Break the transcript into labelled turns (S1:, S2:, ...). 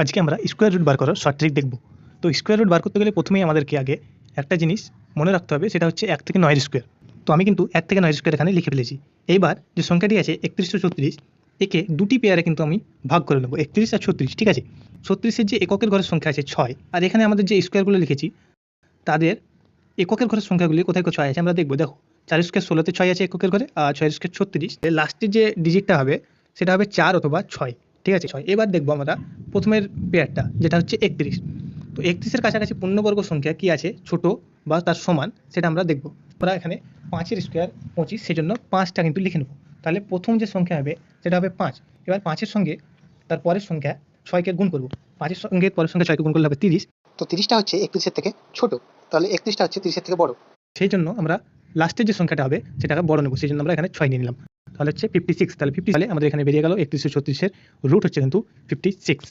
S1: আজকে আমরা square root বার করার শর্ট ট্রিক দেখব। তো স্কোয়ার রুট বার করতে গেলে প্রথমেই আমাদেরকে আগে একটা জিনিস মনে রাখতে হবে, সেটা হচ্ছে 1 থেকে 9 স্কোয়ার। তো আমি কিন্তু 1 থেকে 9 স্কোয়ার এখানে লিখে ফেলেছি। এইবার যে সংখ্যাটি আছে 3136, একে দুটি পেয়ারে কিন্তু আমি ভাগ করে নেব, 31 আর 36, ঠিক আছে। 36-এর যে এককের ঘরের সংখ্যা আছে 6, আর এখানে আমাদের যে স্কোয়ারগুলো লিখেছি তাদের এককের ঘরের সংখ্যাগুলি কোথায় কোথায় 6 আছে আমরা দেখবো। দেখো, 4 স্কোয়ার 16-তে 6 আছে এককের ঘরে, আর 6 স্কোয়ার 36, লাস্টের যে ডিজিটটা হবে সেটা হবে 4 অথবা 6, ঠিক আছে 6। এবার দেখবো আমরা প্রথমের পেয়ারটা, যেটা হচ্ছে 31। তো 31-এর কাছাকাছি পূর্ণবর্গ সংখ্যা কি আছে ছোট বা তার সমান, সেটা আমরা দেখবো। আমরা এখানে 5-এর স্কোয়ার 25, সেজন্য 5টা কিন্তু লিখে নেবো। তাহলে প্রথম যে সংখ্যা হবে সেটা হবে 5। এবার 5-এর সঙ্গে তার পরের সংখ্যা 6কে গুণ করবো। 5-এর সঙ্গে পরের সংখ্যা 6কে গুণ করলে হবে 30।
S2: তো 30টা হচ্ছে 31-এর থেকে ছোট, তাহলে 31টা হচ্ছে 30-এর থেকে বড়।
S1: সেই জন্য আমরা লাস্টের যে সংখ্যাটা হবে সেটাকে বড় নেবো, সেই জন্য আমরা এখানে 6 নিয়ে নিলাম। তাহলে হচ্ছে 56। তাহলে 50 সালে আমাদের এখানে বেরিয়ে গেল 3136-এর রুট হচ্ছে কিন্তু 56।